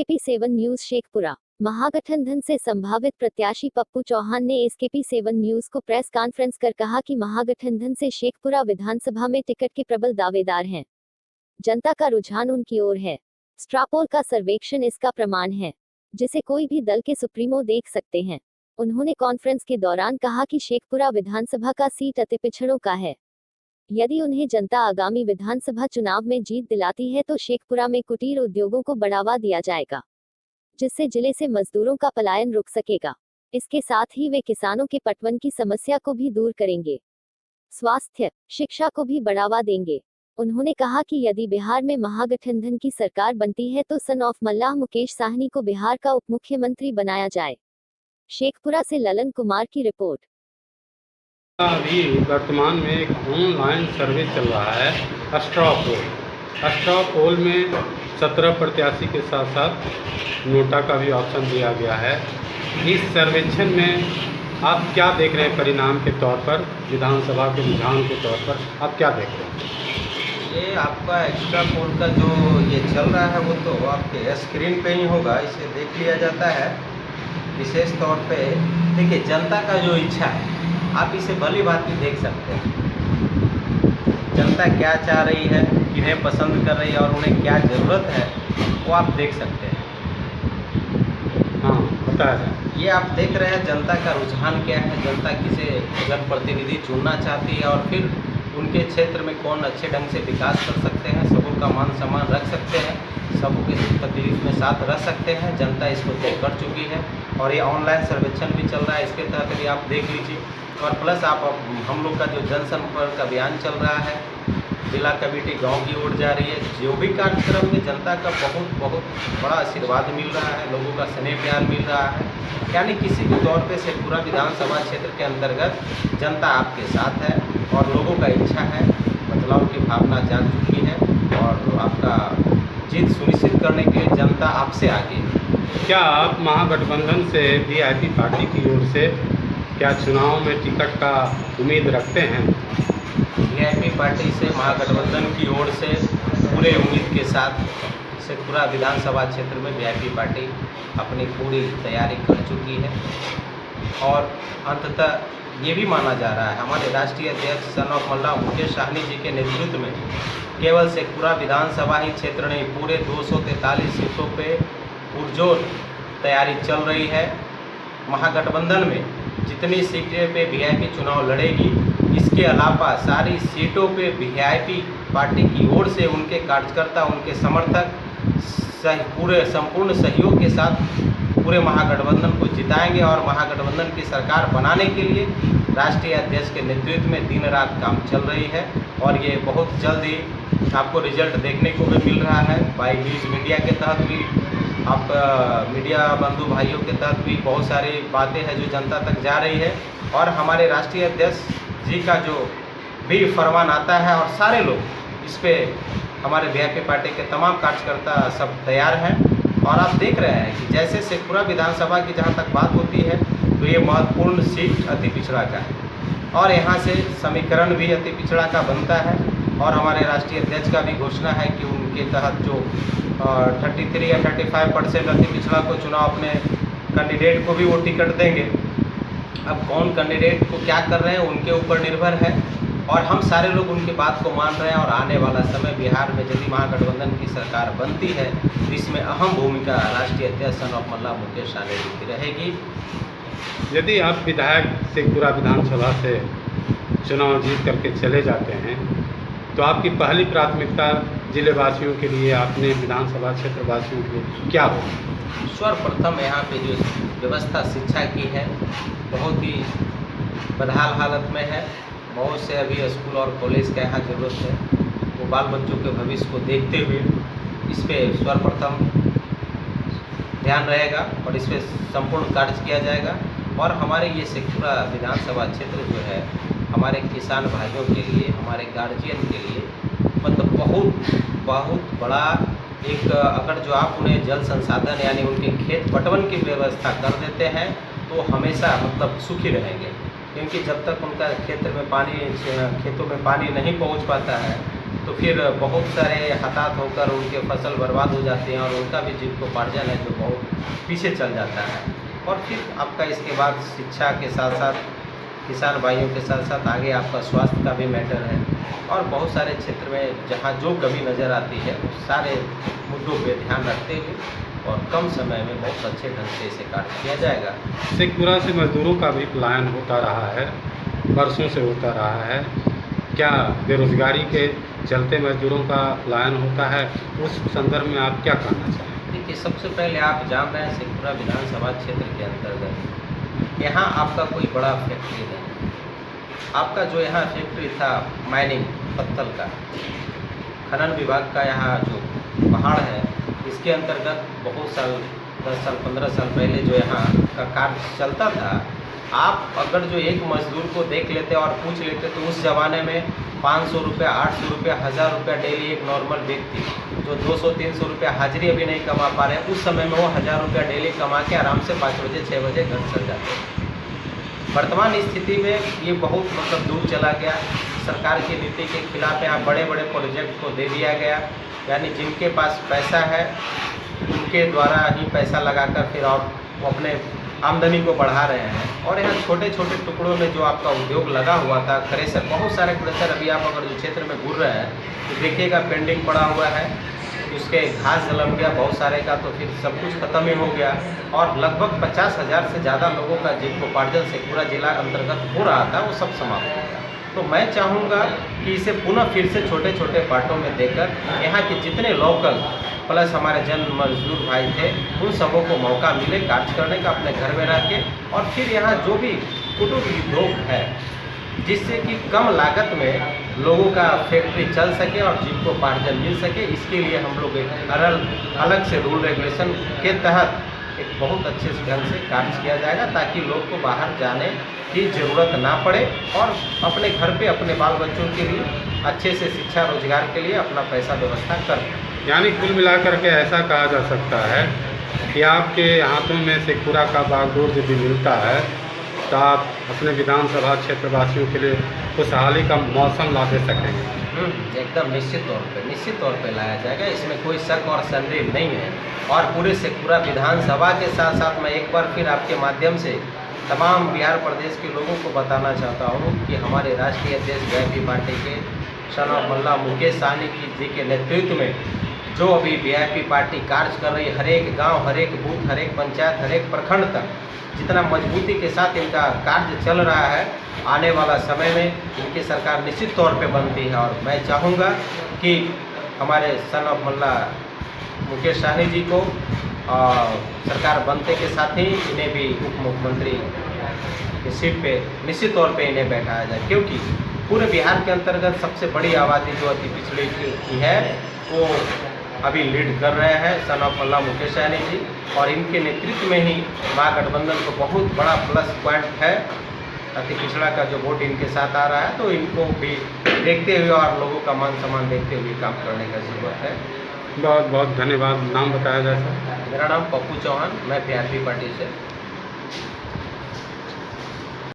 SKP7 news Sheikhpura. महागठबंधन से संभावित प्रत्याशी पप्पू चौहान ने SKP7 न्यूज को प्रेस कॉन्फ्रेंस कर कहा कि महागठबंधन से शेखपुरा विधानसभा में टिकट के प्रबल दावेदार हैं। जनता का रुझान उनकी ओर है। स्ट्रापोल का सर्वेक्षण इसका प्रमाण है, जिसे कोई भी दल के सुप्रीमो देख सकते हैं। उन्होंने कॉन्फ्रेंस के दौरान कहा कि शेखपुरा विधानसभा का सीट अति पिछड़ों का है। यदि उन्हें जनता आगामी विधानसभा चुनाव में जीत दिलाती है तो शेखपुरा में कुटीर उद्योगों को बढ़ावा दिया जाएगा, जिससे जिले से मजदूरों का पलायन रुक सकेगा। इसके साथ ही वे किसानों के पटवन की समस्या को भी दूर करेंगे, स्वास्थ्य, शिक्षा को भी बढ़ावा देंगे। उन्होंने कहा कि यदि बिहार में महागठबंधन की सरकार बनती है तो सन ऑफ मल्लाह मुकेश साहनी को बिहार का उप मुख्यमंत्री बनाया जाए। शेखपुरा से ललन कुमार की रिपोर्ट। अभी वर्तमान में एक ऑनलाइन सर्वे चल रहा है स्ट्रॉ पोल में 17 प्रत्याशी के साथ साथ नोटा का भी ऑप्शन दिया गया है। इस सर्वेक्षण में आप क्या देख रहे हैं परिणाम के तौर पर, विधानसभा के रुझान के तौर पर आप क्या देख रहे हैं? ये आपका एक्स्ट्रा पोल का जो ये चल रहा है वो तो आपके स्क्रीन पे ही होगा, इसे देख लिया जाता है। विशेष तौर पे देखिए, जनता का जो इच्छा है आप इसे भली भांति देख सकते हैं। जनता क्या चाह रही है, किन्हें पसंद कर रही है और उन्हें क्या ज़रूरत है वो आप देख सकते हैं। हाँ, बताया जाए। ये आप देख रहे हैं जनता का रुझान क्या है, जनता किसे अगर प्रतिनिधि चुनना चाहती है और फिर उनके क्षेत्र में कौन अच्छे ढंग से विकास कर सकते हैं, सबों का मान सम्मान रख सकते हैं, सबों के सुख तकलीफ में साथ रह सकते हैं। जनता इसको तय कर चुकी है और ये ऑनलाइन सर्वेक्षण भी चल रहा है, इसके तहत भी आप देख लीजिए। और प्लस आप हम लोग का जो जनसंपर्क अभियान चल रहा है, जिला कमेटी गांव की ओर जा रही है, जो भी कार्यक्रम में जनता का बहुत बड़ा आशीर्वाद मिल रहा है, लोगों का स्नेह प्यार मिल रहा है। यानी किसी भी तौर पे शेखपुरा विधानसभा क्षेत्र के अंतर्गत जनता आपके साथ है और लोगों का इच्छा है, बदलाव की भावना जाग चुकी है और आपका जीत सुनिश्चित करने के लिए जनता आपसे आगे है। क्या आप महागठबंधन से वीआईपी पार्टी की ओर से क्या चुनाव में टिकट का उम्मीद रखते हैं? वीआईपी पार्टी से महागठबंधन की ओर से पूरे उम्मीद के साथ शेखपुरा विधानसभा क्षेत्र में वीआईपी पार्टी अपनी पूरी तैयारी कर चुकी है और अंततः ये भी माना जा रहा है हमारे राष्ट्रीय अध्यक्ष सन ऑफ मल्लाह मुकेश साहनी जी के नेतृत्व में केवल शेखपुरा विधानसभा ही क्षेत्र नहीं, पूरे 243 सीटों पे पुरजोर तैयारी चल रही है। महागठबंधन में जितनी सीटें पे वीआईपी चुनाव लड़ेगी, इसके अलावा सारी सीटों पे वीआईपी पार्टी की ओर से उनके कार्यकर्ता, उनके समर्थक पूरे संपूर्ण सहयोग के साथ पूरे महागठबंधन को जिताएंगे और महागठबंधन की सरकार बनाने के लिए राष्ट्रीय अध्यक्ष के नेतृत्व में दिन रात काम चल रही है और ये बहुत जल्द ही आपको रिजल्ट देखने को भी मिल रहा है। बाई न्यूज़ मीडिया के तहत भी आप मीडिया बंधु भाइयों के तहत भी बहुत सारी बातें हैं जो जनता तक जा रही है और हमारे राष्ट्रीय अध्यक्ष जी का जो भी फरमान आता है और सारे लोग इस पे हमारे वीआईपी पार्टी के तमाम कार्यकर्ता सब तैयार हैं। और आप देख रहे हैं कि जैसे शेखपुरा विधानसभा की जहाँ तक बात होती है तो ये महत्वपूर्ण सीट अति पिछड़ा का है और यहाँ से समीकरण भी अति पिछड़ा का बनता है और हमारे राष्ट्रीय अध्यक्ष का भी घोषणा है कि उनके तहत जो 33 या 35% अति पिछड़ा को चुनाव अपने कैंडिडेट को भी वो टिकट देंगे। अब कौन कैंडिडेट को क्या कर रहे हैं उनके ऊपर निर्भर है और हम सारे लोग उनकी बात को मान रहे हैं और आने वाला समय बिहार में यदि महागठबंधन की सरकार बनती है तो इसमें अहम भूमिका राष्ट्रीय अध्यक्ष सन ऑफ मल्लाह मुकेश साहनी जी की रहेगी। यदि आप विधायक शेखपुरा विधानसभा से चुनाव जीत करके चले जाते हैं तो आपकी पहली प्राथमिकता जिले वासियों के लिए, अपने विधानसभा क्षेत्र वासियों के लिए क्या हो? सर्वप्रथम यहाँ पे जो व्यवस्था शिक्षा की है बहुत ही बदहाल हालत में है। बहुत से अभी स्कूल और कॉलेज का यहाँ ज़रूरत है। वो बाल बच्चों के भविष्य को देखते हुए इस पर सर्वप्रथम ध्यान रहेगा और इस पर संपूर्ण कार्य किया जाएगा। और हमारे ये शेखपुरा विधानसभा क्षेत्र जो है हमारे किसान भाइयों के लिए, हमारे गार्जियन के लिए मतलब बहुत बड़ा एक, अगर जो आप उन्हें जल संसाधन यानी उनके खेत पटवन की व्यवस्था कर देते हैं तो हमेशा मतलब सुखी रहेंगे, क्योंकि जब तक उनका क्षेत्र में पानी, खेतों में पानी नहीं पहुंच पाता है तो फिर बहुत सारे हताहत होकर उनके फसल बर्बाद हो जाते हैं और उनका भी जीविकोपार्जन है जो बहुत पीछे चल जाता है। और फिर आपका इसके बाद शिक्षा के साथ साथ किसान भाइयों के साथ साथ आगे आपका स्वास्थ्य का भी मैटर है और बहुत सारे क्षेत्र में जहाँ जो कमी नज़र आती है उस सारे मुद्दों पे ध्यान रखते हुए और कम समय में बहुत अच्छे ढंग से इसे काट किया जाएगा। शेखपुरा से मजदूरों का भी पलायन होता रहा है, वर्षों से होता रहा है। क्या बेरोजगारी के चलते मजदूरों का पलायन होता है? उस संदर्भ में आप क्या कहना चाहेंगे? देखिए, सबसे पहले आप जान रहे हैं शेखपुरा विधानसभा क्षेत्र के अंतर्गत यहाँ आपका कोई बड़ा फैक्ट्री नहीं है। आपका जो यहाँ फैक्ट्री था माइनिंग पत्तल का, खनन विभाग का यहाँ जो पहाड़ है इसके अंतर्गत बहुत साल 10 साल 15 साल पहले जो यहाँ का कार्य चलता था, आप अगर जो एक मजदूर को देख लेते और पूछ लेते तो उस ज़माने में 500 रुपये 800 रुपये 1000 रुपये डेली एक नॉर्मल व्यक्ति जो 200-300 रुपये हाजिरी अभी नहीं कमा पा रहे हैं, उस समय में वो 1000 रुपया डेली कमा के आराम से 5 बजे 6 बजे घर चल जाते हैं। वर्तमान स्थिति में ये बहुत दूर चला गया। सरकार की नीति के खिलाफ यहाँ बड़े बड़े प्रोजेक्ट को दे दिया गया, यानी जिनके पास पैसा है उनके द्वारा ही पैसा लगाकर फिर और वो अपने आमदनी को बढ़ा रहे हैं। और यहाँ छोटे छोटे टुकड़ों में जो आपका उद्योग लगा हुआ था, क्रेशर, बहुत सारे क्रेशर अभी आप अगर जो क्षेत्र में घूर रहे हैं तो देखिएगा पेंडिंग पड़ा हुआ है, उसके घास जलम गया बहुत सारे का, तो फिर सब कुछ खत्म ही हो गया। और लगभग 50,000 से ज़्यादा लोगों का जीविकोपार्जन शेखपुरा जिला अंतर्गत हो रहा था, वो सब समाप्त हो गया। तो मैं चाहूँगा कि इसे पुनः फिर से छोटे छोटे पार्टों में देकर यहाँ के जितने लोकल प्लस हमारे जन मजदूर भाई थे उन सबों को मौका मिले कार्य करने का अपने घर में रह के, और फिर यहाँ जो भी कुटीर उद्योग है जिससे कि कम लागत में लोगों का फैक्ट्री चल सके और जीविकोपार्जन मिल सके, इसके लिए हम लोग एक अलग से रूल रेगुलेशन के तहत एक बहुत अच्छे ढंग से कार्य किया जाएगा ताकि लोग को बाहर जाने की ज़रूरत ना पड़े और अपने घर पे अपने बाल बच्चों के लिए अच्छे से शिक्षा रोजगार के लिए अपना पैसा व्यवस्था कर। यानी कुल मिलाकर के ऐसा कहा जा सकता है कि आपके हाथों में शेखपुरा का बागडोर यदि मिलता है तो आप अपने विधानसभा क्षेत्रवासियों के लिए खुशहाली का मौसम ला दे सकेंगे। एकदम निश्चित तौर पे लाया जाएगा, इसमें कोई शक और संदेह नहीं है। और पूरे शेखपुरा विधानसभा के साथ साथ मैं एक बार फिर आपके माध्यम से तमाम बिहार प्रदेश के लोगों को बताना चाहता हूँ कि हमारे राष्ट्रीय अध्यक्ष वीआईपी पार्टी के सन ऑफ मल्ला मुकेश सहनी जी के नेतृत्व में जो अभी वीआईपी पार्टी कार्य कर रही है, हर एक गाँव, हर एक बूथ, हर एक पंचायत, हर एक प्रखंड तक जितना मजबूती के साथ इनका कार्य चल रहा है, आने वाला समय में इनकी सरकार निश्चित तौर पे बनती है। और मैं चाहूँगा कि हमारे सन ऑफ मल्ला मुकेश सहनी जी को सरकार बनते के साथ ही इन्हें भी उप मुख्यमंत्री की सीट पे निश्चित तौर पे इन्हें बैठाया जाए, क्योंकि पूरे बिहार के अंतर्गत सबसे बड़ी आबादी जो अति पिछड़ी की है वो अभी लीड कर रहे हैं सन ऑफ मल्ला मुकेश सहनी जी, और इनके नेतृत्व में ही महागठबंधन को बहुत बड़ा प्लस पॉइंट है। अति पिछड़ा का जो वोट इनके साथ आ रहा है तो इनको भी देखते हुए और लोगों का मान सम्मान देखते हुए काम करने का जरूरत है। बहुत बहुत धन्यवाद। नाम बताया जाए सर? मेरा नाम पप्पू चौहान, मैं वीआईपी पार्टी से